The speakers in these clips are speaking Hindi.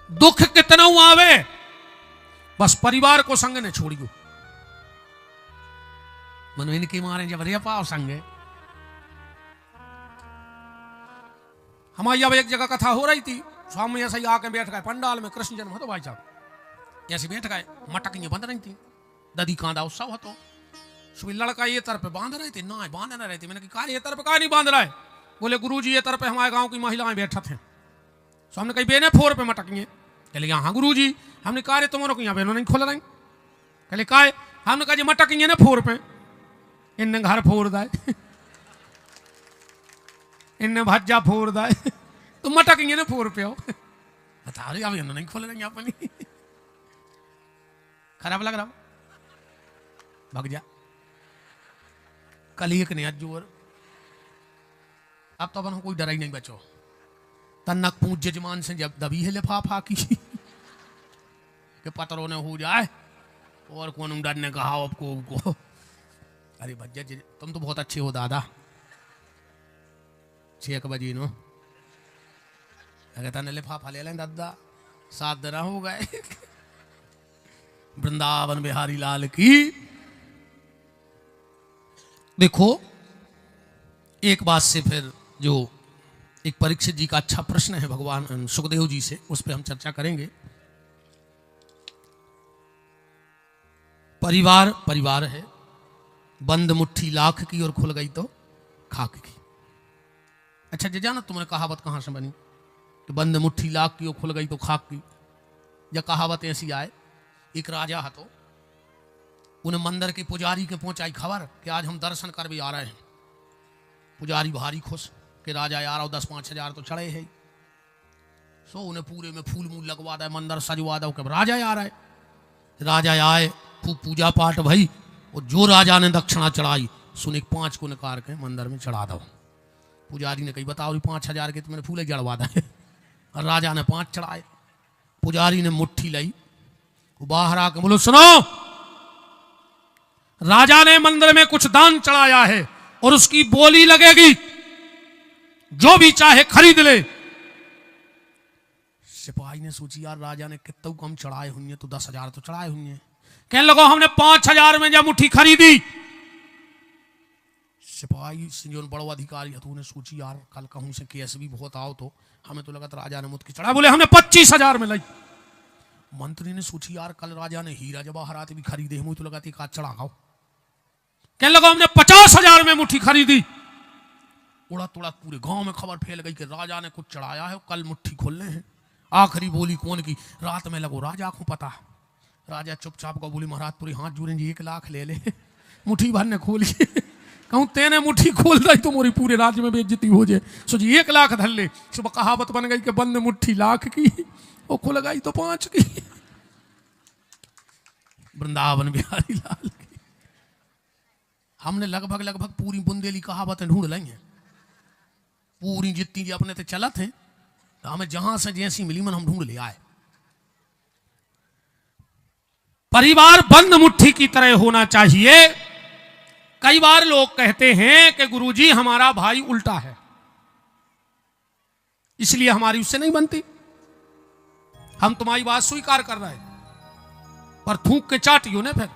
दुख कितना आवे बस परिवार को संग ने छोड़ियो। मनो इनके मारे जब रे पाओ संगे। हमारी अब एक जगह कथा हो रही थी, स्वामी ऐसे ही आके बैठ गए पंडाल में, कृष्ण जन्म हो भाई साहब ऐसे बैठ गए, मटक ये बंध रही थी, ददी कांदा उत्सव हो तो सुबह लड़का ये तरफ बांध रहे थे, ना बांध ना रहे थे। मैंने कहा ये तरफ का नहीं बांध रहा है? बोले गुरुजी ये तरफ हमारे गांव की महिलाएं बैठा थे। सो हमने कही बेने फोर पे मटकिए। कहले हाँ गुरुजी। हमने कहा तुम्हारों की यहाँ बहनों नहीं खोल रही। कहले का हमने कहा जी मटकिए ना फोर पे, इनने घर फोड़ दाए इनने भज्जा फोड़ दाए तो मटकिए ना फोर पे हो। बता रही अब नहीं खोल रही अपनी। खराब लग रहा भग जा। कल एक ने जोर अब तो अपन कोई डरा ही नहीं बचो। तन्नक पूछ जजमान से जब दबी है लिफाफा की कि पत्रों ने हो जाए और कौन डर ने कहा आपको। अरे भज्जा तुम तो बहुत अच्छे हो दादा। 6 बजे नो अगर तने लिफाफा ले लें दादा 7 दिन हो गए। वृंदावन बिहारी लाल की। देखो एक बात से फिर जो एक परीक्षित जी का अच्छा प्रश्न है भगवान सुखदेव जी से, उस पर हम चर्चा करेंगे। परिवार परिवार है, बंद मुट्ठी लाख की और खुल गई तो खाक की। अच्छा जे जाना तुमने कहावत कहां से बनी कि बंद मुट्ठी लाख की और खुल गई तो खाक की? या कहावत ऐसी आए, एक राजा है तो उन्हें मंदिर के पुजारी के पहुंचाई खबर कि आज हम दर्शन कर भी आ रहे हैं। पुजारी भारी खुश कि राजा यार 10-5 हजार तो चढ़े है। सो उन्हें पूरे में फूल मूल लगवा दे, मंदिर सजवा दो कि राजा आ रहा है। राजा आए, खूब पूजा पाठ भाई, और जो राजा ने दक्षिणा चढ़ाई सुन 5 को निकाल के मंदिर में चढ़ा दो। पुजारी ने कही बताओ 5 हजार के तुमने फूले जड़वा दे। और राजा ने 5 चढ़ाए। पुजारी ने मुट्ठी लाई, बाहर आके बोलो सुनो, राजा ने मंदिर में कुछ दान चढ़ाया है और उसकी बोली लगेगी, जो भी चाहे खरीद ले। सिपाही ने सोची यार राजा ने कितना कम चढ़ाए हुए, तो 10 हजार तो चढ़ाए हुए। कहने लगो हमने 5 हजार में जब मुट्ठी खरीदी। सिपाही जो बड़ो अधिकारी है तो उन्हें सोची यार कल कहूं से केस भी बहुत आओ तो हमें तो लगा था राजा ने मुट्ठी चढ़ा। बोले हमने 25 हजार में लाई। मंत्री ने सोची यार कल राजा ने हीरा जवाहरात भी खरीदे, मुझे तो लगा थी का चढ़ा खाओ। कहने लगा हमने 50 हजार में मुट्ठी खरीदी। उड़ा तुड़ा पूरे गांव में खबर फैल गई कि राजा ने कुछ चढ़ाया है, कल मुट्ठी खोलने हैं। आखिरी बोली कौन की? रात में लगो राजा को पता। राजा चुपचाप को बोली महाराज पूरे हाथ जोड़े जी 1 लाख ले ले। मुट्ठी भर ने खोली। कहूं तेने मुट्ठी खोल दी तो मोरी पूरे राज्य में बेइज्जती हो जाए। सो जी 1 लाख धर ले। सुबह कहावत बन गई कि बंद मुट्ठी लाख की, वो खुल गई तो 5 की। वृंदावन बिहारी लाल की। हमने लगभग पूरी बुंदेली कहावतें ढूंढ ली हैं, पूरी जितनी जो अपने ते चलत हैं, तो हमें जहां से जैसी मिली मन हम ढूंढ ले आए। परिवार बंद मुट्ठी की तरह होना चाहिए। कई बार लोग कहते हैं कि गुरुजी हमारा भाई उल्टा है, इसलिए हमारी उससे नहीं बनती। हम तुम्हारी बात स्वीकार कर रहे हैं, पर थूक के चाटियो ने फिर।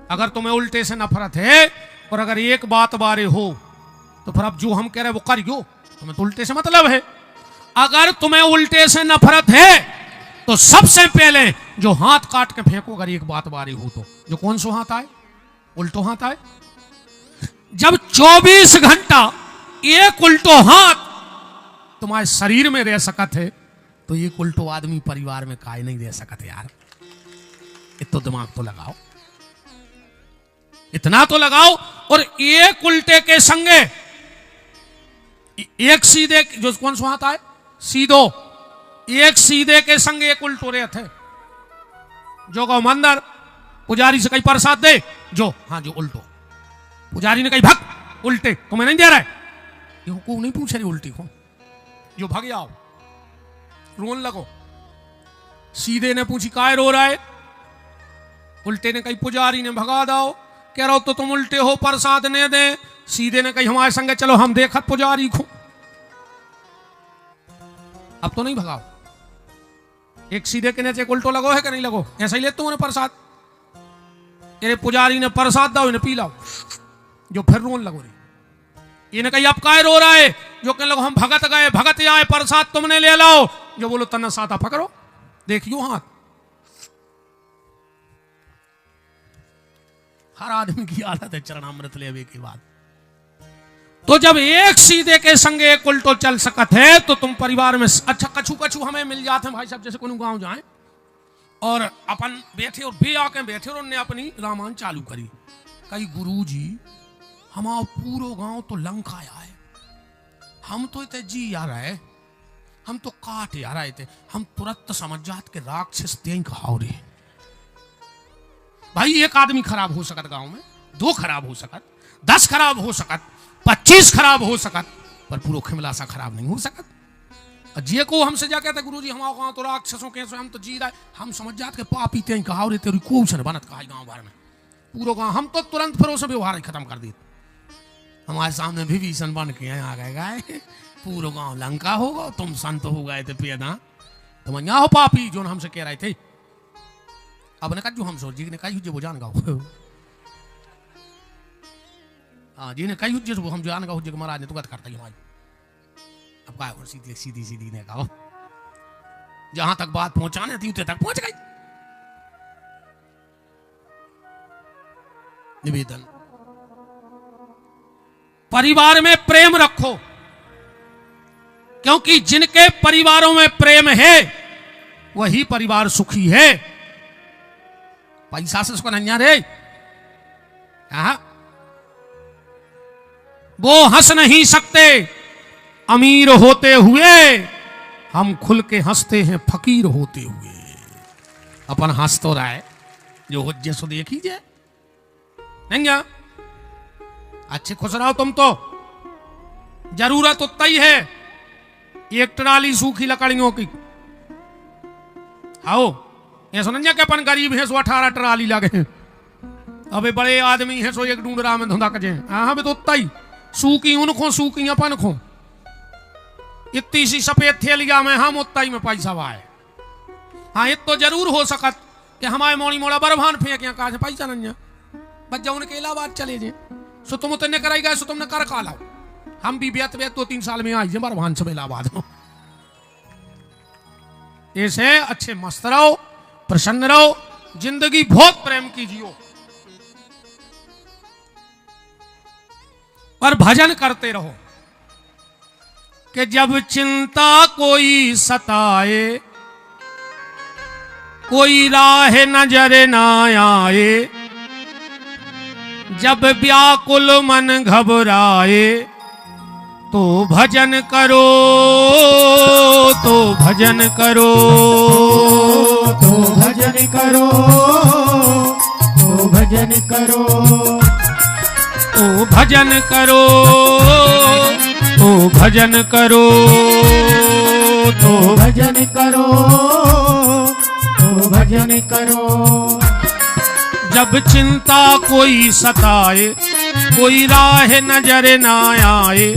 अगर तुम्हें उल्टे से नफरत है और अगर एक बात बारे हो तो फिर अब जो हम कह रहे हैं वो करियो, तुम्हें तो उल्टे से मतलब है। अगर तुम्हें उल्टे से नफरत है तो सबसे पहले जो हाथ काट के फेंको, अगर एक बात बारी हो तो। जो कौन सो हाथ आए? उल्टो हाथ आए। जब 24 घंटा एक उल्टो हाथ तुम्हारे शरीर में रह सकत है तो एक उल्टो आदमी परिवार में काहे नहीं रह सकते यार। इतना दिमाग तो लगाओ, इतना तो लगाओ। और एक उल्टे के संगे एक सीधे, जो कौन सा हाथ आए सीधो, एक सीधे के संगे एक उल्टो रहते है। जो गौ मंदिर पुजारी से कहीं प्रसाद दे, जो हाँ जो उल्टो। पुजारी ने कहीं भग उल्टे, तुम्हें नहीं दे रहा है, ये को नहीं पूछ रही उल्टी को, जो भग जाओ रोन लगो। सीधे ने पूछी काय रो रहा है, उल्टे ने कही पुजारी ने भगा दो। कह रहा हो तो तुम उल्टे हो, प्रसाद ने दे। सीधे ने कही हमारे संगे चलो हम देखत पुजारी को। अब तो नहीं भगाओ। एक सीधे के नीचे एक उल्टो लगो है कि नहीं लगो? ऐसा ही लेते हो प्रसाद। अरे पुजारी ने प्रसाद दाओ, इन्हें पी लाओ, जो फिर रोन लगो रही। इन्हें कही अब काय रो रहा है? जो कहने लगो हम भगत गए, भगत आए, प्रसाद तुमने ले लाओ। जो बोलो तन्ना साता पकड़ो, देखियो हाथ। हर आदमी की आदत है चरणामृत लेवे के बाद। तो जब एक सीधे के संगे एक उल्टो चल सकत है तो तुम परिवार में अच्छा कछु कछु हमें मिल जाते हैं भाई साहब। जैसे कोई गांव जाए और अपन बैठे और बे आके बैठे और उन्होंने अपनी रामायण चालू करी। कई गुरु जी हमारा पूरा गांव तो लंका आया है, हम तो इतने जी आ रहे, हम तो काट आ रहे थे। हम तुरंत समझ जात के राक्षस तें खाओ रे। भाई एक आदमी खराब हो सकत गांव में, 2 खराब हो सकत, 10 खराब हो सकत, 25 खराब हो सकत, पर पूरा खिमला सा खराब नहीं हो सकत। जे को हमसे जा कहते गुरु जी हमारा गांव तो राक्षसों के हम तो जी रहे, हम समझ जाते के पापी तें कहा रे तेरी क्वेश्चन बनत कहा गांव भर में पूरा गांव। हम तो तुरंत फिर उसे व्यवहार खत्म कर दिए। हमारे सामने विभीषण बन के आ गए गाय पूरा गांव लंका होगा, तुम संत हो गए थे पेदा, तुम यहाँ हो पापी जो हमसे कह रहे थे। अब ने कहा जो हम सोच जी ने कही जो वो जान गाओ, हाँ जी ने कही जो हम जान गाओ जो महाराज ने तो गत करता ही हमारी। अब क्या और सीधी सीधी सीधी ने कहा जहां तक बात पहुंचाने थी उतने तक पहुंच गई। निवेदन परिवार में प्रेम रखो, क्योंकि जिनके परिवारों में प्रेम है वही परिवार सुखी है। पैसा से उसको नन्या रे वो हंस नहीं सकते अमीर होते हुए, हम खुल के हंसते हैं फकीर होते हुए। अपन हंस तो रहा है जो हो जैसो देखिए नहीं अच्छे खुश रहो। तुम तो जरूरत उतना ही है, एक ट्राली सूखी लकड़ियों की। आओ ये सुन के अपन गरीब है सो 18 ट्राली लगे, अबे बड़े आदमी है सो एक ढूंढरा में धुंधा कजे। हाँ तो उतना ही सूखी उनको सूखी अपन खो, इतनी सी सफेद थैलिया में हम उतना ही में पैसा वाए। हाँ ये तो जरूर हो सकत कि हमारे मोड़ी मोड़ा बरभान फेंक यहाँ कहा पैसा नहीं बच जाओ उनके इलाहाबाद चले जाए। सो तुम उतने कराई गए, सो तुमने कर का लाओ। हम भी व्यत 2-3 साल में आई जे बरभान सब इलाहाबाद में। ऐसे अच्छे मस्त रहो, प्रसन्न रहो, जिंदगी बहुत प्रेम कीजिए और भजन करते रहो कि जब चिंता कोई सताए, कोई राह नजर ना आए, जब व्याकुल मन घबराए, तो भजन करो, तो भजन करो, तो भजन करो, तो भजन करो, तो भजन करो, तो भजन करो, तो भजन करो, तो भजन करो। जब चिंता कोई सताए, कोई राह नजर ना आए,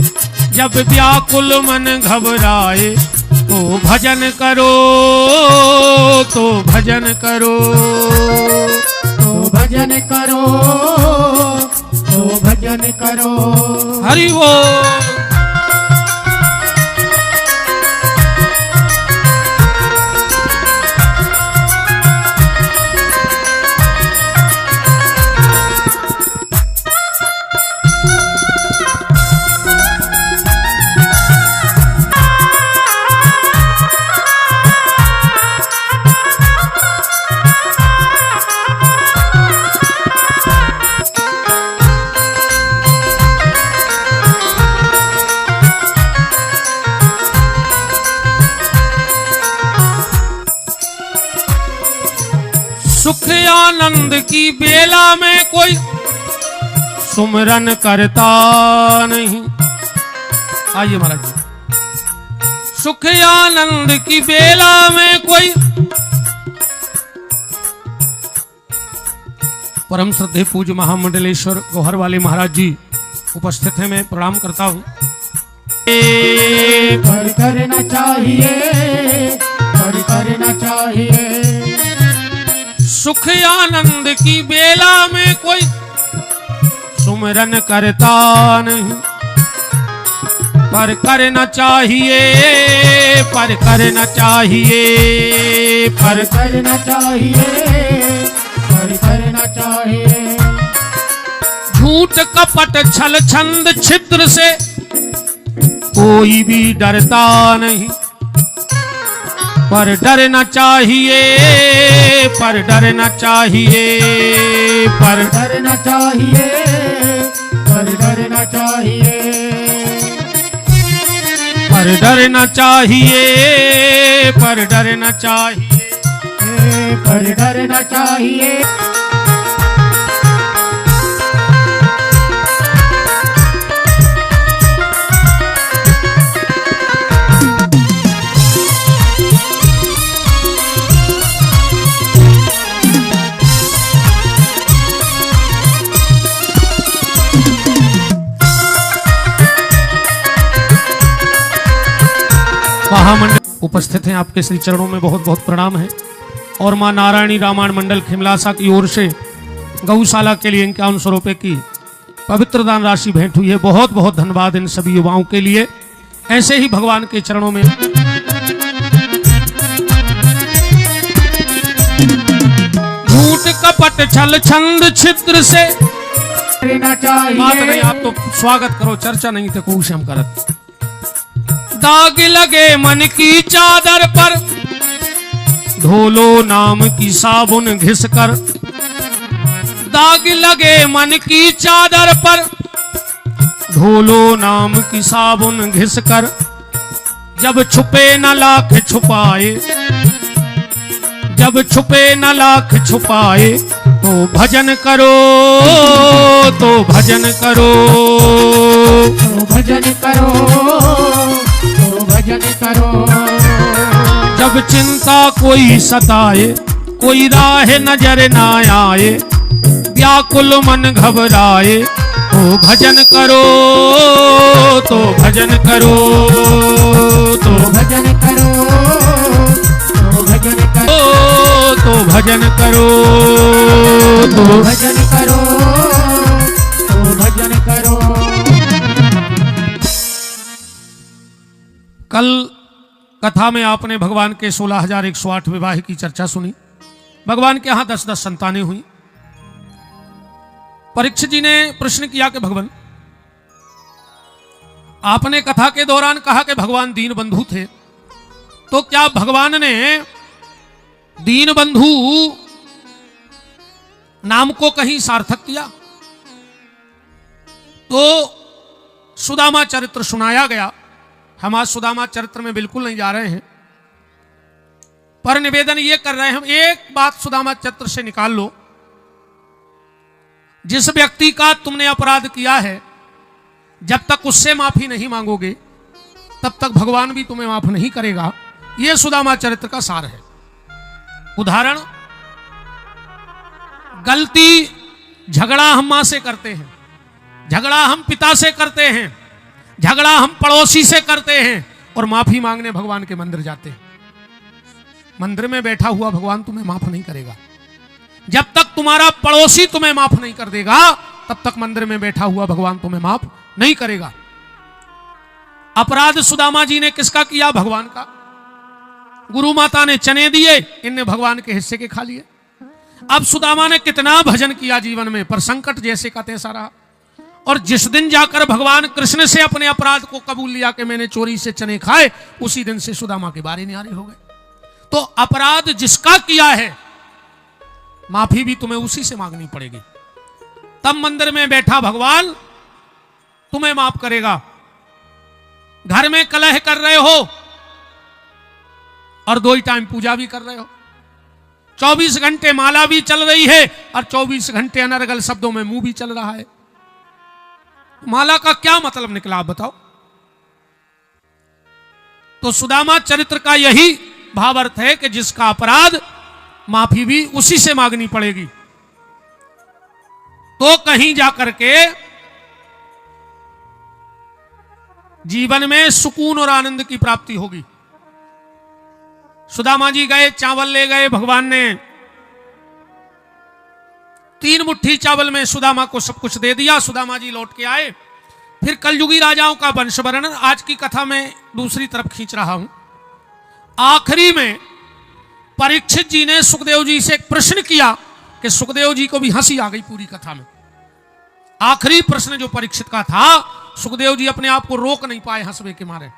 जब व्याकुल मन घबराए, तो भजन करो, तो भजन करो, तो भजन करो, तो भजन करो। हरि बोल। सुख आनंद की बेला में कोई सुमरन करता नहीं। आइए महाराज जी। सुख आनंद की बेला में कोई परम श्रद्धेय पूज्य महामंडलेश्वर गौहर वाले महाराज जी उपस्थित हैं, मैं प्रणाम करता हूं। पर करना चाहिए, पर करना चाहिए। सुख आनंद की बेला में कोई सुमरन करता नहीं, पर करना चाहिए, पर करना चाहिए, पर करना चाहिए, पर करना चाहिए। झूठ कपट छल छंद छिद्र से कोई भी डरता नहीं, पर डरना चाहिए, पर डरना चाहिए, पर डरना चाहिए, पर डरना चाहिए। पर डरना चाहिए, पर डरना चाहिए, पर डरना चाहिए। महामंडल उपस्थित हैं, आपके श्री चरणों में बहुत बहुत प्रणाम है। और मां नारायणी रामायण मंडल खिमलासा की ओर से गौशाला के लिए 5100 रुपए की पवित्र दान राशि भेंट हुई है। बहुत बहुत धन्यवाद इन सभी युवाओं के लिए। ऐसे ही भगवान के चरणों में झूठ कपट छल छंद छिद्र से बात नहीं, आप तो स्वागत करो, चर्चा नहीं थे कुछ हम करत। दाग लगे मन की चादर पर धोलो नाम की साबुन घिसकर, दाग लगे मन की चादर पर धोलो नाम की साबुन घिसकर, जब छुपे न लाख छुपाए, जब छुपे न लाख छुपाए, तो भजन करो, तो भजन करो, तो भजन करो, तो भजन करो। जब चिंता कोई सताए, कोई राह नजर ना आए, व्याकुल मन घबराए, तो भजन करो, तो भजन करो, तो भजन करो, तो भजन करो, तो भजन करो, तो भजन करो, तो भजन करो। कल कथा में आपने भगवान के 16,108 विवाह की चर्चा सुनी। भगवान के यहां 10-10 संतानें हुई। परीक्षित जी ने प्रश्न किया कि भगवान, आपने कथा के दौरान कहा कि भगवान दीन बंधु थे, तो क्या भगवान ने दीन बंधु नाम को कहीं सार्थक किया? तो सुदामा चरित्र सुनाया गया। हम आज सुदामा चरित्र में बिल्कुल नहीं जा रहे हैं, पर निवेदन ये कर रहे हैं, हम एक बात सुदामा चरित्र से निकाल लो। जिस व्यक्ति का तुमने अपराध किया है, जब तक उससे माफी नहीं मांगोगे तब तक भगवान भी तुम्हें माफ नहीं करेगा। यह सुदामा चरित्र का सार है। उदाहरण, गलती झगड़ा हम मां से करते हैं, झगड़ा हम पिता से करते हैं, झगड़ा हम पड़ोसी से करते हैं, और माफी मांगने भगवान के मंदिर जाते हैं। मंदिर में बैठा हुआ भगवान तुम्हें माफ नहीं करेगा। जब तक तुम्हारा पड़ोसी तुम्हें माफ नहीं कर देगा, तब तक मंदिर में बैठा हुआ भगवान तुम्हें माफ नहीं करेगा। अपराध सुदामा जी ने किसका किया? भगवान का। गुरु माता ने चने दिए, इनने भगवान के हिस्से के खा लिए। अब सुदामा ने कितना भजन किया जीवन में, पर संकट जैसे का तैसा रहा। और जिस दिन जाकर भगवान कृष्ण से अपने अपराध को कबूल लिया कि मैंने चोरी से चने खाए, उसी दिन से सुदामा के बारे न्यारे हो गए। तो अपराध जिसका किया है, माफी भी तुम्हें उसी से मांगनी पड़ेगी। तब मंदिर में बैठा भगवान तुम्हें माफ करेगा। घर में कलह कर रहे हो और 2 ही टाइम पूजा भी कर रहे हो, 24 घंटे माला भी चल रही है और 24 घंटे अनर्गल शब्दों में मुंह भी चल रहा है। माला का क्या मतलब निकला, आप बताओ। तो सुदामा चरित्र का यही भावार्थ है कि जिसका अपराध, माफी भी उसी से मांगनी पड़ेगी। तो कहीं जाकर के जीवन में सुकून और आनंद की प्राप्ति होगी। सुदामा जी गए, चावल ले गए, भगवान ने 3 मुट्ठी चावल में सुदामा को सब कुछ दे दिया। सुदामा जी लौट के आए। फिर कलयुगी राजाओं का वंश वर्णन आज की कथा में दूसरी तरफ खींच रहा हूं। आखिरी में परीक्षित जी ने सुखदेव जी से एक प्रश्न किया कि सुखदेव जी को भी हंसी आ गई पूरी कथा में। आखिरी प्रश्न जो परीक्षित का था, सुखदेव जी अपने आप को रोक नहीं पाए हंसवे के मारे।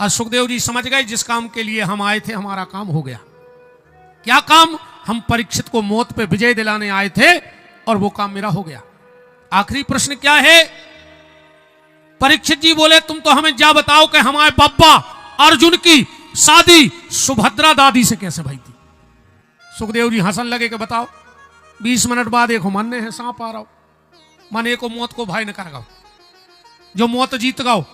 और सुखदेव जी समझ गए जिस काम के लिए हम आए थे हमारा काम हो गया। क्या काम? हम परीक्षित को मौत पे विजय दिलाने आए थे और वो काम मेरा हो गया। आखिरी प्रश्न क्या है? परीक्षित जी बोले तुम तो हमें जा बताओ कि हमारे बब्बा अर्जुन की शादी सुभद्रा दादी से कैसे भई थी। सुखदेव जी हंसन लगे कि बताओ। 20 मिनट बाद एक मानने हैं सांप आ रहा हो, माने को मौत को भाई न कर गाओ, जो मौत जीत गाओ।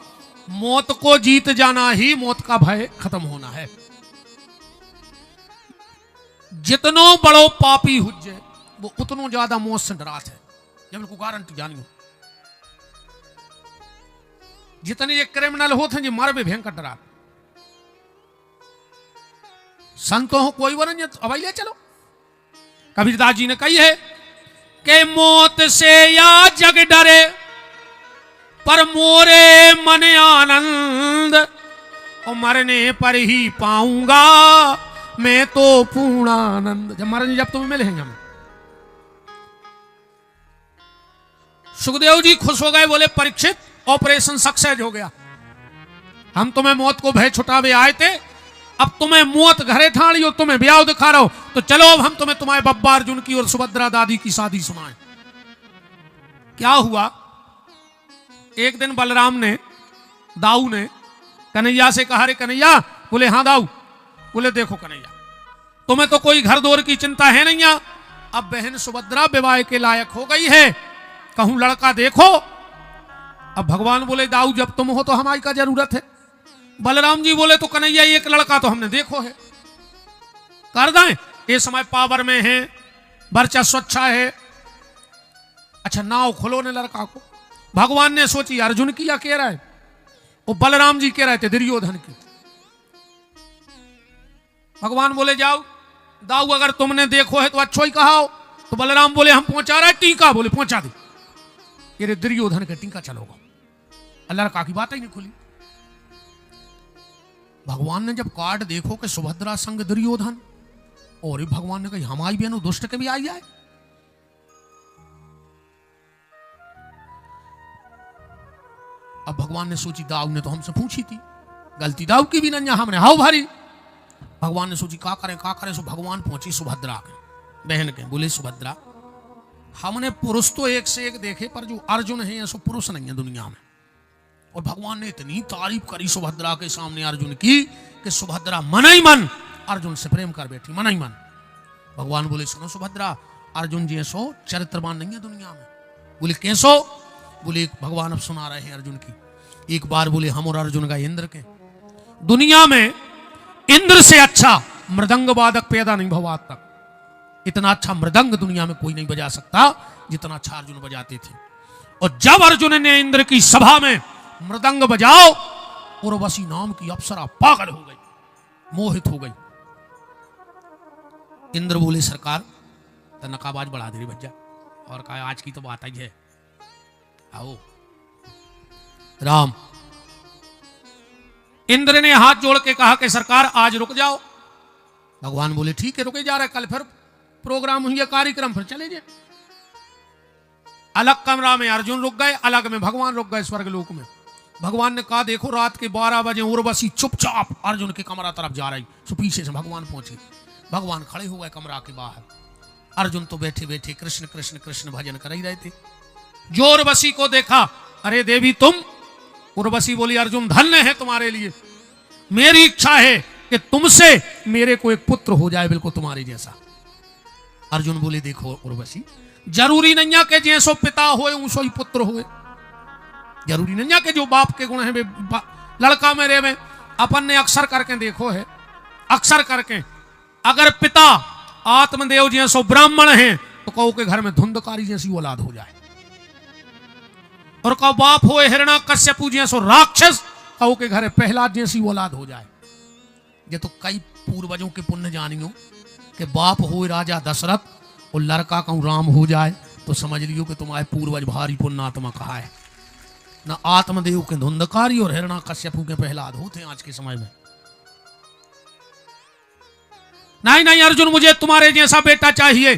मौत को जीत जाना ही मौत का भय खत्म होना है। जितनो बड़ो पापी हुज्जे वो उतनो ज्यादा मौत से डरात है, जब को गारंटी जानियो। जितने ये क्रिमिनल होते हैं जी मारे भी भयंकर डरात। संतों हो कोई वरन अब ले चलो। कबीरदास जी ने कही है कि मौत से या जग डरे पर मोरे मन आनंद, और मरने पर ही पाऊंगा मैं तो पूर्ण आनंद। जब मरेंगे जब तुम्हें मिलेंगे हम। सुखदेव जी खुश हो गए, बोले परीक्षित ऑपरेशन सक्सेस हो गया। हम तुम्हें मौत को भय छुटावे आए थे, अब तुम्हें मौत घरे ठाड़ी और तुम्हें ब्याह दिखा रहा हो, तो चलो अब हम तुम्हें तुम्हारे बब्बा अर्जुन की और सुभद्रा दादी की शादी सुनाएं। क्या हुआ? एक दिन बलराम ने, दाऊ ने कन्हैया से कहा, रे कन्हैया। बोले हाँ दाऊ। बोले देखो कन्हैया, तुम्हें तो कोई घर दौर की चिंता है नहीं, अब बहन सुभद्रा विवाह के लायक हो गई है, कहूं लड़का देखो। अब भगवान बोले दाऊ जब तुम हो तो हमारी क्या जरूरत है। बलराम जी बोले तो कन्हैया एक लड़का तो हमने देखो है, कर दें। ये समय पावर में है, वर्चस्व अच्छा है। अच्छा नाव खोलो ने लड़का को। भगवान ने सोची अर्जुन की या कह रहा है, वो बलराम जी कह रहे थे दुर्योधन की। भगवान बोले जाओ दाऊ, अगर तुमने देखो है तो अच्छो ही कहा हो। तो बलराम बोले हम पहुंचा रहे टीका। बोले पहुंचा दे। ये दुर्योधन का टीका चलोगा। लड़का की बात ही नहीं खुली। भगवान ने जब कार्ड देखो कि सुभद्रा संग दुर्योधन, और भगवान ने कही हमारी बहनों दुष्ट के भी आई जाए। अब भगवान ने सोची दाऊ ने तो हमसे पूछी थी, गलती दाऊ की भी नहीं, हमने हाउ भारी। भगवान ने सोची का करें। सो भगवान पहुंची सुभद्रा के बहन के। बोले सुभद्रा, हमने पुरुष तो एक से एक देखे, पर जो अर्जुन है सो पुरुष नहीं है दुनिया में। और भगवान ने इतनी तारीफ करी सुभद्रा के सामने अर्जुन की कि सुभद्रा मन ही मन अर्जुन से प्रेम कर बैठी, मन ही मन। भगवान बोले सुनो सुभद्रा, अर्जुन जी सो चरित्रवान नहीं है दुनिया में। बोले कैसो? बोले भगवान अब सुना रहे हैं अर्जुन की। एक बार बोले हम और अर्जुन का इंद्र के, दुनिया में इंद्र से अच्छा मृदंग वादक पैदा नहीं हुआ आज तक। इतना अच्छा मृदंग दुनिया में कोई नहीं बजा सकता जितना अच्छा अर्जुन बजाते थे। और जब अर्जुन ने इंद्र की सभा में मृदंग बजाओ, उर्वशी नाम की अप्सरा पागल हो गई, मोहित हो गई। इंद्र बोले सरकार तो नकाबाज बढ़ा दे भज्जा, और कहा आज की तो बात ही है, आओ। राम इंद्र ने हाथ जोड़ के कहा कि सरकार आज रुक जाओ। भगवान बोले ठीक है रुके जा रहे, कल फिर प्रोग्राम हुई कार्यक्रम, फिर चले जाए। अलग कमरा में अर्जुन रुक गए, अलग में भगवान रुक गए स्वर्गलोक में। भगवान ने कहा देखो रात के 12 बजे उर्वशी चुपचाप अर्जुन के कमरा तरफ जा रही, सो पीछे से भगवान पहुंचे। भगवान खड़े हो गए कमरा के बाहर। अर्जुन तो बैठे बैठे कृष्ण कृष्ण कृष्ण भजन कर ही रहे थे। जो उर्वशी को देखा, अरे देवी तुम। उर्वशी बोली अर्जुन धन्य है तुम्हारे लिए, मेरी इच्छा है कि तुमसे मेरे को एक पुत्र हो जाए बिल्कुल तुम्हारे जैसा। अर्जुन बोले देखो उर्वशी, जरूरी नहीं है कि जैसो पिता होए उसो ही पुत्र होए। जरूरी नहीं है कि जो बाप के गुण है वे लड़का मेरे में। अपन ने अक्सर करके देखो है, अक्सर करके अगर पिता आत्मदेव जैसो ब्राह्मण है तो कहो के घर में धुंधकारी जैसी औलाद हो जाए। और कहो बाप हो हिरण्यकश्यपु जैसो राक्षस, कहो के घरे प्रहलाद जैसी औलाद हो जाए। ये तो कई पूर्वजों के पुण्य जानियो कि बाप हो राजा दशरथ और लड़का कहूँ राम हो जाए, तो समझ लियो कि तुम्हारे पूर्वज भारी पुण्यात्मा कहा है। न आत्मदेव के धुंधकारी और हिरण्यकश्यपु के प्रहलाद होते आज के समय में। नहीं नहीं अर्जुन, मुझे तुम्हारे जैसा बेटा चाहिए,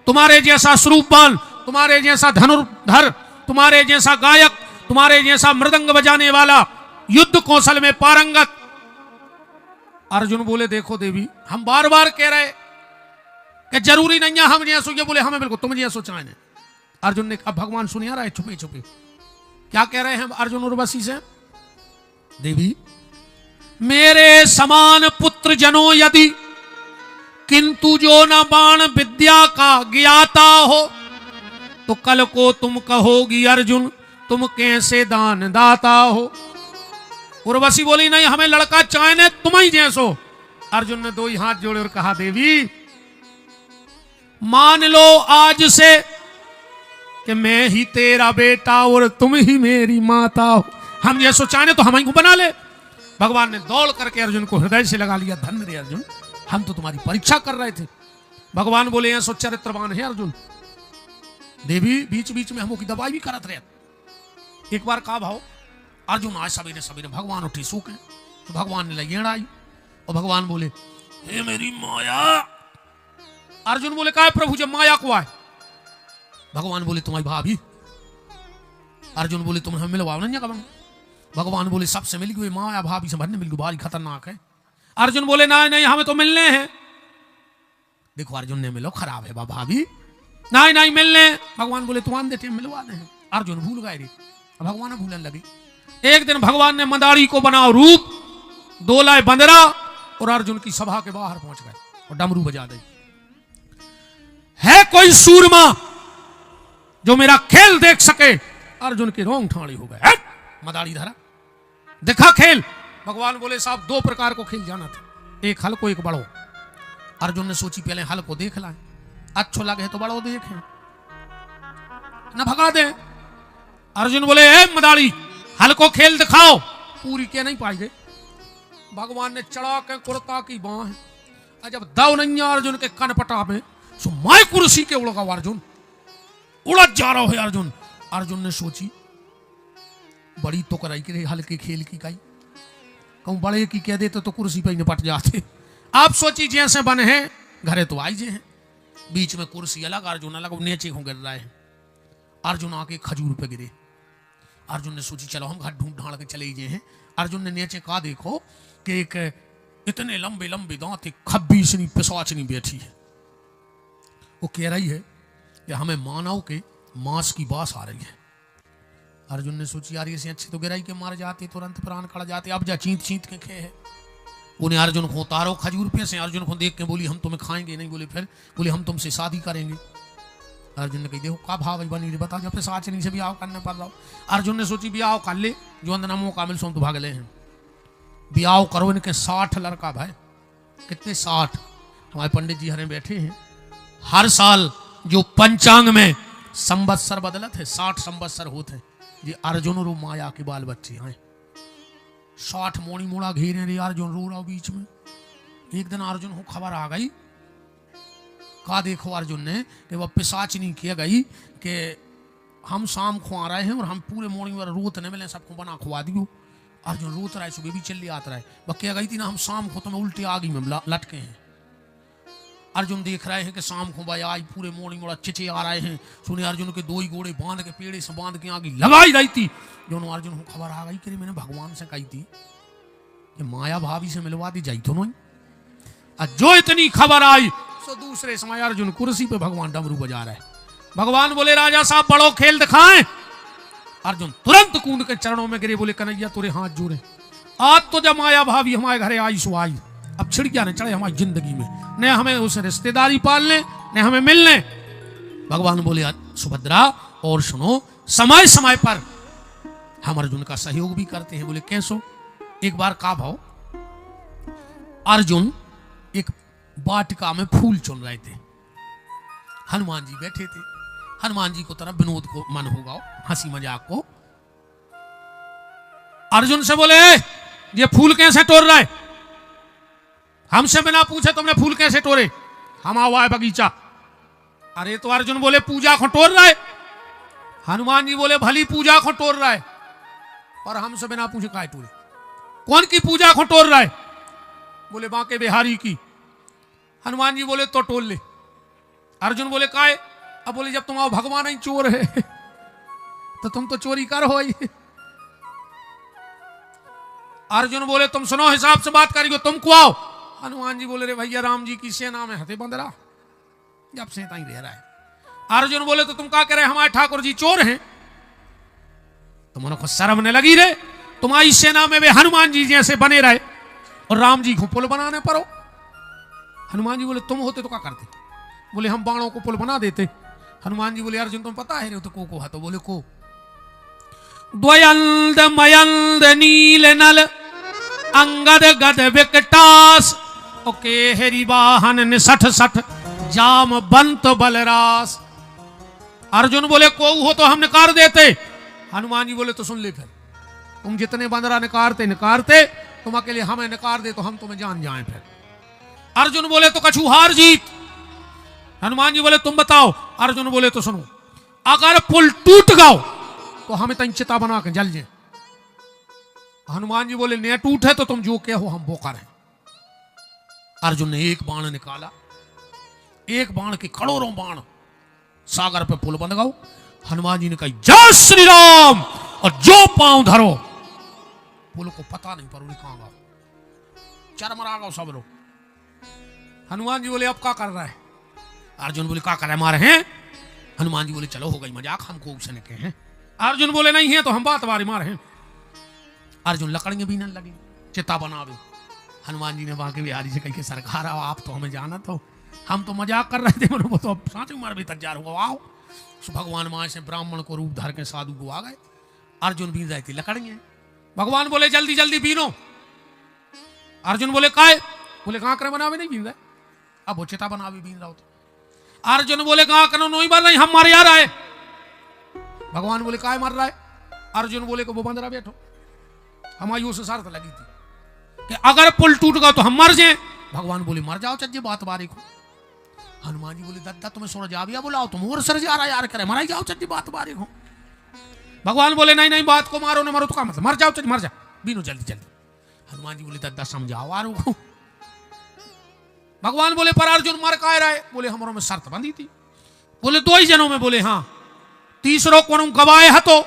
तुम्हारे जैसा स्वरूपवान, तुम्हारे जैसा धनुर्धर, तुम्हारे जैसा गायक, तुम्हारे जैसा मृदंग बजाने वाला, युद्ध कौशल में पारंगत। अर्जुन बोले देखो देवी, हम बार बार कह रहे कि जरूरी नहीं है हम जैसो, ये बोले हमें बिल्कुल तुम जैसो चाहिए। अर्जुन ने कहा भगवान सुनिया रहा है छुपे छुपे क्या कह रहे हैं अर्जुन उर्वशी से, देवी मेरे समान पुत्र जनो यदि, किंतु जो न बाण विद्या का ज्ञाता हो, तो कल को तुम कहोगी अर्जुन तुम कैसे दान दाता हो। उर्वशी बोली नहीं हमें लड़का चाहिए तुम ही जैसो। अर्जुन ने दो ही हाथ जोड़े और कहा देवी मान लो आज से कि मैं ही तेरा बेटा और तुम ही मेरी माता हो, हम जैसो चाहे तो हम ही को बना ले। भगवान ने दौड़ करके अर्जुन को हृदय से लगा लिया, धन्य रे अर्जुन, हम तो तुम्हारी परीक्षा कर रहे थे। भगवान बोले ऐसो चरित्रवान है अर्जुन। देवी बीच बीच में हमों की दवाई भी करत रहे। एक बार कहा भाव अर्जुन आज सवेरे सवेरे भगवान उठे सूखे, तो भगवान ने लगेड़ आई और भगवान बोले हे मेरी माया। अर्जुन बोले कहा प्रभु जब माया को आए। भगवान बोले तुम्हारी भाभी। अर्जुन बोले तुम हमें मिलवाओ ना कब। भगवान बोले सबसे मिल गई, माया भाभी से भरने मिल गई, भारी खतरनाक है। अर्जुन बोले नहीं नहीं हमें तो मिलने हैं। देखो अर्जुन ने मिलो खराब है भाभी, नहीं नहीं मिलने। भगवान बोले तुम देते मिलवाने हैं। अर्जुन भूल गए रे, भगवान भूलने लगे। एक दिन भगवान ने मंदारी को बनाओ रूप, दो लाए बंदरा और अर्जुन की सभा के बाहर पहुंच गए और डमरू बजा दे। है कोई सूरमा जो मेरा खेल देख सके? अर्जुन के रोंग ठाड़ी हो गए। मंदारी धरा देखा खेल। भगवान बोले साहब दो प्रकार को खेल जाना था, एक हल्को एक बड़ो। अर्जुन ने सोची पहले हल्को देख लाए, अच्छो लगे तो बड़ो देखें न भगा दे। अर्जुन बोले ए मदारी हल्को खेल दिखाओ। पूरी के नहीं पाई गए। भगवान ने चढ़ा के कुर्ता की बाह जब दव नहीं अर्जुन के कनपटा में सो माय कुर्सी के उड़गा अर्जुन उड़द जा रहा है अर्जुन। अर्जुन ने सोची बड़ी तो कराई के हल्के खेल की काई, कहूं बड़े की कह देते तो कुर्सी पे निपट जाते। आप सोची जैसे बने हैं घरे तो आई जे हैं, बीच में कुर्सी अलग अर्जुन अलग, नीचे हो गिर रहा है। अर्जुन आके खजूर पे गिरे। अर्जुन ने सोची चलो हम घर ढूंढ ढाड़ के चले गए हैं। अर्जुन ने नीचे कहा देखो कि एक इतने लंबे लंबे दांत एक खब्बीसनी पिशाचनी बैठी है, वो कह रही है कि हमें मानव के मांस की बास आ रही है। अर्जुन ने सोची यार ये अच्छे तो गिराई के मार जाते, तुरंत प्राण खड़ा जाते, अब जा चींत चींत के खे है। उन्हें अर्जुन को उतारो खजूर पे से। अर्जुन को देख के बोली हम तुम्हें खाएंगे नहीं। बोले फिर? बोले हम तुमसे शादी करेंगे। अर्जुन ने कही देखो का भाव बनी बता जब पिशाचनी से ब्याह करने पड़ रहा। अर्जुन ने सोची ब्याह कर ले, जो अंदर मौका मिल सो तो भाग ले हैं। ब्याह करो इनके 60 लड़का भाई। कितने 60? हमारे पंडित जी हरे बैठे हैं। हर साल जो पंचांग में संवत्सर बदलत है 60 संवत्सर होते हैं। ये अर्जुन और माया के बाल बच्चे हैं। 60 मोड़ी मोड़ा घेरे रे अर्जुन रो रहा बीच में। एक दिन अर्जुन को खबर आ गई का देखो अर्जुन ने कि वह पिशाचनी किया गई कि हम शाम को आ रहे हैं और हम पूरे मॉर्निंग में रोत नहीं मिले, सबको बना खुआ दियो। अर्जुन रोत रहा है, सुबह भी चली आता रहा है। वह कह गई थी ना हम शाम को तुम्हें उल्टे आगी में लटके हैं। अर्जुन देख रहे हैं कि शाम को भाई आज पूरे मॉर्निंग में चिचे आ रहे हैं। सुने अर्जुन के दो ही घोड़े बांध के पेड़े से बांध के आगे लगाई रही थी। जो अर्जुन को खबर आ गई कि मैंने भगवान से कही थी कि माया भाभी से मिलवा दी जाई तो नहीं। जो इतनी खबर आई तो दूसरे समय अर्जुन कुर्सी पे भगवान डमरू बजा रहे। भगवान बोले राजा साहब बड़ो खेल दिखाएं। अर्जुन तुरंत कूद के चरणों में गिरे। बोले कन्हैया तुरे हाथ जोड़े, आज तो जब माया भाभी हमारे घरे आई सो आई, अब छिड़किया ने चढ़े हमारी जिंदगी में, न हमें उसे रिश्तेदारी पालने न हमें मिलने। भगवान बोले सुभद्रा और सुनो समय समय पर हम अर्जुन का सहयोग भी करते हैं। बोले कैसो? एक बार का भाव अर्जुन एक वाटिका में फूल चुन रहे थे। हनुमान जी बैठे थे। हनुमान जी को तरफ विनोद को मन होगा, हंसी मजाक को अर्जुन से बोले ये फूल कैसे तोड़ रहा है? हमसे बिना पूछे तुमने फूल कैसे तोड़े? हम हुआ है बगीचा। अरे तो अर्जुन बोले पूजा को तोड़ रहा है। हनुमान जी बोले भली पूजा को तोड़ रहा है, और हमसे बिना पूछे काय तोड़े? कौन की पूजा को तोड़ रहा है? बोले बांके बिहारी की। हनुमान जी बोले तो तोड़ ले। अर्जुन बोले काय? अब बोले जब तुम आओ भगवान ही चोर है तो तुम तो चोरी कर हो ही। अर्जुन बोले तुम सुनो, हिसाब से बात करेंगे, तुम को आओ। हनुमान जी बोले रे भैया राम जी की सेना में हथे बंदरा, जब से ही रह रहा है। अर्जुन बोले तो तुम क्या कह रहे, हमारे ठाकुर जी चोर हैं? तुमने को शर्म नहीं लगी रे? तुम्हारी सेना में वे हनुमान जी जैसे बने रहे और राम जी को पुल बनाने पर हो। हनुमान जी बोले तुम होते तो क्या करते? बोले हम बाणों को पुल बना देते। हनुमान जी बोले अर्जुन तुम पता है रे तो को है? तो बोले को द्वयंद मयंद नील नल अंगद गद विकटास ओके हेरी वाहन निसठ सठ जाम बंत बलरास। अर्जुन बोले को हो तो हम निकार देते। हनुमान जी बोले तो सुन ले, फिर तुम जितने बंदरा निकारते तुम अकेले हमें निकार दे तो हम तुम्हें जान जाएं। फिर अर्जुन बोले तो कछु हार जीत। हनुमान जी बोले तुम बताओ। अर्जुन बोले तो सुनो, अगर पुल टूट गओ तो हमें तन चिता बना के जल जाए। हनुमान जी बोले ने टूटे तो तुम जो कहो हम वो करें। अर्जुन ने एक बाण निकाला, एक बाण के करोड़ों बाण सागर पे पुल बन गओ। हनुमान जी ने कहा जय श्री राम, और जो पांव धरो पुल को पता नहीं पर उन्हें कहां गओ, चरमरा गओ सब लोग। हनुमान जी बोले अब क्या कर रहा है? अर्जुन बोले क्या कर रहे मारे हैं? हनुमान जी बोले चलो हो गई मजाक, हमको उसने के हैं। अर्जुन बोले नहीं है तो हम बात बारी मारे हैं। अर्जुन लकड़ियां बीनने लगे, चिता बनावे। हनुमान जी ने बांके बिहारी से कही सरकार आओ, आप तो हमें जाना तो हम तो मजाक कर रहे थे, वो तो सांच मार भी तैयार हुआ। आओ भगवान मां से ब्राह्मण को रूप धर के साधु को आ गए। अर्जुन बीन रहे थे लकड़ियां। भगवान बोले जल्दी जल्दी बीनो। अर्जुन बोले काय? बोले कहां करे बनावे नहीं बीन रहे। अब वो चिता बनावे बीन रहा होता। अर्जुन बोले कहां करो नहीं मार रही, हम मारे आ रहा है। भगवान बोले काय मर रहा है? अर्जुन बोले को वो बंदरा बैठो, हमारी उस शर्त लगी थी कि अगर पुल टूट गया तो हम मर जाए। भगवान बोले मर जाओ चज्जे बात बारी को। हनुमान जी बोले दद्दा तुम्हें सुन जाविया बुलाओ, तुम और सर जा रहा यार करे मराई जाओ चज्जे बात बारी को। भगवान बोले नहीं नहीं बात को मारो न मरो तो क्या मतलब, मर जाओ चज्जे मर जा बीनो जल्दी जल्दी। हनुमान जी बोले दद्दा समझाओ आरो को। भगवान बोले पर अर्जुन मर का रहा है? बोले हमारों में शर्त बंधी थी। बोले दो ही जनों में। बोले हाँ, तीसरो कौन गवाए है तो?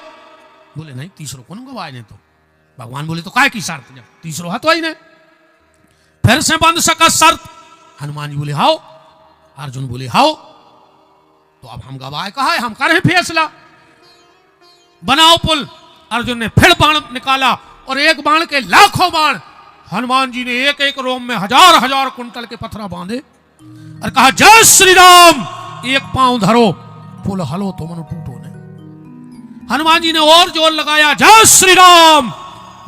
बोले नहीं तीसरो कौन गवाए ने तो। भगवान बोले तो काय की शर्त? जब तीसरो है तो ही नहीं, फिर से बंद सका शर्त। हनुमान जी बोले हाओ। अर्जुन बोले हाओ। तो अब हम गवाए कहा है, हम करें फैसला, बनाओ पुल। अर्जुन ने फिर बाण निकाला और एक बाण के लाखों बाण। हनुमान जी ने एक एक रोम में हजार हजार कुंटल के पत्थर बांधे और कहा जय श्री राम, एक पांव धरो पुल हलो तो मनो टूटो ने। हनुमान जी ने और जोर लगाया जय श्री राम,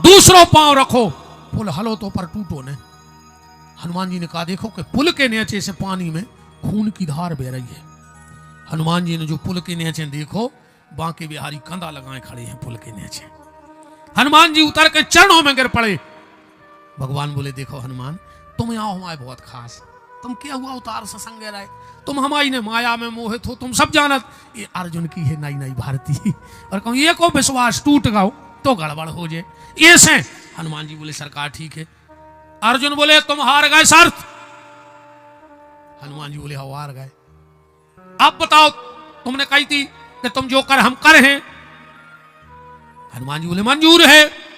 दूसरो पांव रखो पुल हलो तो पर टूटो ने। हनुमान जी ने कहा देखो कि पुल के नीचे से पानी में खून की धार बह रही है। हनुमान जी ने जो पुल के नीचे देखो, बांके बिहारी कंधा लगाए खड़े हैं पुल के नीचे। हनुमान जी उतर के चरणों में गिर पड़े। भगवान बोले देखो हनुमान, तुम यहाँ हमारे बहुत खास, तुम क्या हुआ उतार सत्संग रहे, तुम हमारी ने माया में मोहित हो, तुम सब जानत। ये अर्जुन की है नई नई भारती, और कहूँ ये को विश्वास टूट गओ तो गड़बड़ हो जाए ऐसे। हनुमान जी बोले सरकार ठीक है। अर्जुन बोले तुम हार गए शर्त। हनुमान जी बोले हाँ हार गए। अब बताओ तुमने कही थी कि तुम जो कर हम कर हैं। हनुमान जी बोले मंजूर है।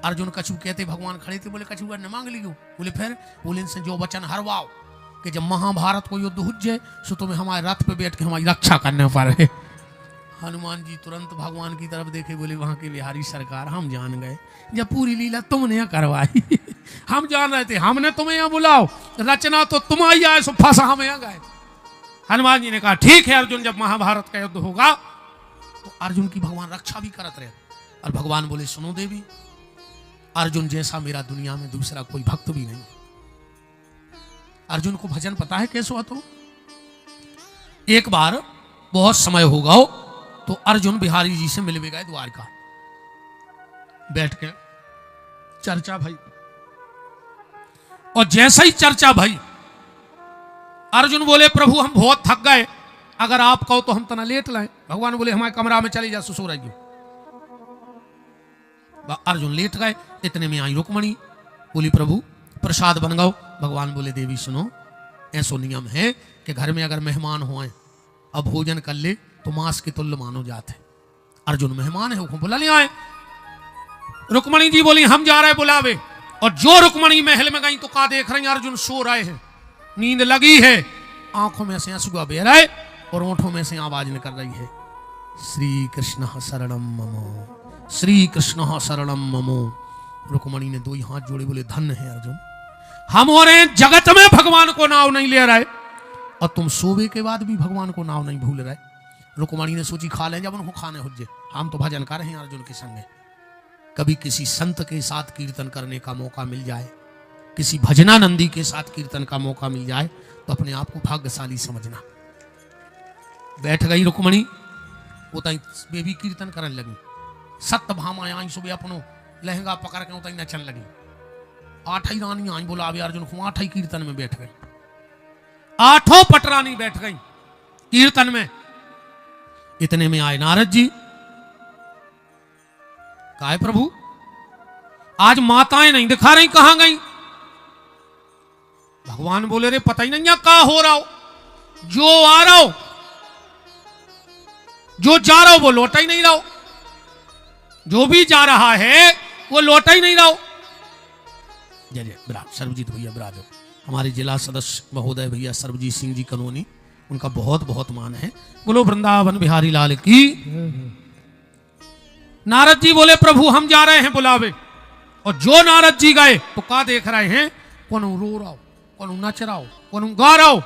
अर्जुन कछु कहते भगवान खड़े थे, बोले कछु न मांग लियो। बोले फिर? बोले इनसे जो वचन हरवाओ कि जब महाभारत को युद्ध हुज जाए सो तुम्हें हमारे रथ पे बैठ के हमारी रक्षा करने पर है। हनुमान जी तुरंत भगवान की तरफ देखे, बोले वहां के बिहारी सरकार हम जान गए, जब पूरी लीला तुमने करवाई हम जान रहे थे, हमने तुम्हें यहाँ बुलाओ, रचना तो तुम आई आए सो फंसा हम यहाँ गए। हनुमान जी ने कहा ठीक है अर्जुन, जब महाभारत का युद्ध होगा तो अर्जुन की भगवान रक्षा भी करत रहे। और भगवान बोले सुनो देवी, अर्जुन जैसा मेरा दुनिया में दूसरा कोई भक्त भी नहीं। अर्जुन को भजन पता है कैसे हुआ? तो एक बार बहुत समय होगा तो अर्जुन बिहारी जी से मिलवे गए द्वारका। बैठ के चर्चा भाई, और जैसा ही चर्चा भाई, अर्जुन बोले प्रभु हम बहुत थक गए, अगर आप कहो तो हम तना लेट लाए। भगवान बोले हमारे कमरा में चले जा ससुर आइयो। अर्जुन लेट गए। इतने में आई रुक्मणी, बोली प्रभु प्रसाद बन गओ। भगवान बोले देवी सुनो, ऐसो नियम है कि घर में अगर मेहमान हुए अब भोजन कर ले तो मांस के तुल्य मानो जाते। अर्जुन मेहमान है, वो बुला ले आए। रुक्मणी जी बोली हम जा रहे बुलावे, और जो रुक्मणी महल में गई तो का देख रही अर्जुन सो रहे हैं, नींद लगी है, आंखों में से आंसू बह रहे और ओंठों में से आवाज निकल रही है, श्री कृष्ण शरणम ममो, श्री कृष्ण शरणम ममो। रुक्मणी ने दो ही हाथ जोड़े, बोले धन्य है अर्जुन, हम और जगत में भगवान को नाव नहीं ले रहे और तुम सोवे के बाद भी भगवान को नाव नहीं भूल रहे। रुक्मणी ने सोची खा ले जब उनको खाने हुज्जे, हम तो भजन कर रहे हैं अर्जुन के संगे। कभी किसी संत के साथ कीर्तन करने का मौका मिल जाए, किसी भजनानंदी के साथ कीर्तन का मौका मिल जाए तो अपने आप को भाग्यशाली समझना। बैठ गई रुक्मणी, वो तई बेबी कीर्तन करने लगी। सत्य भामा आई सुबह अपनो लहंगा पकड़ के उतई नचन लगी। 8 ही रानी आई बुलावे अर्जुन को, 8 ही कीर्तन में बैठ गई। 8 पटरानी बैठ गई कीर्तन में। इतने में आए नारद जी। कहा प्रभु आज माताएं नहीं दिखा रही, कहां गई? भगवान बोले रे पता ही नहीं है क्या हो रहा हो, जो आ रहा हो जो जा रहा हो वो लौटा ही नहीं रहा हो, जो भी जा रहा है वो लौटा ही नहीं रहा हो। जय जय विराज सर्वजीत भैया विराज हो, हमारे जिला सदस्य महोदय भैया सर्वजीत सिंह जी कनोनी, उनका बहुत बहुत मान है। बोलो वृंदावन बिहारी लाल की। नारद जी बोले प्रभु हम जा रहे हैं बुलावे, और जो नारद जी गए तो क्या देख रहे हैं, कौन रो रहा हो, कौन नच रहा हो, कौन गा रहा हो।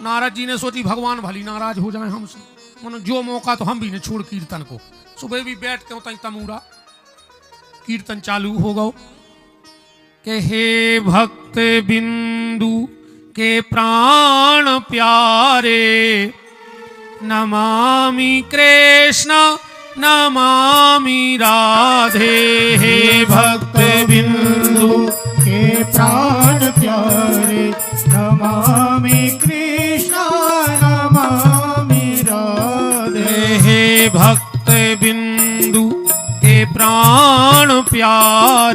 नारद जी ने सोची भगवान भली नाराज हो जाए हमसे, मन जो मौका तो हम भी ने छोड़ कीर्तन को। सुबह भी बैठ के होता तमूरा कीर्तन चालू हो गो के हे भक्त बिंदु के प्राण प्यारे, नमामि कृष्ण नमामि राधे। हे भक्त बिंदु के प्राण प्यारे, नमामि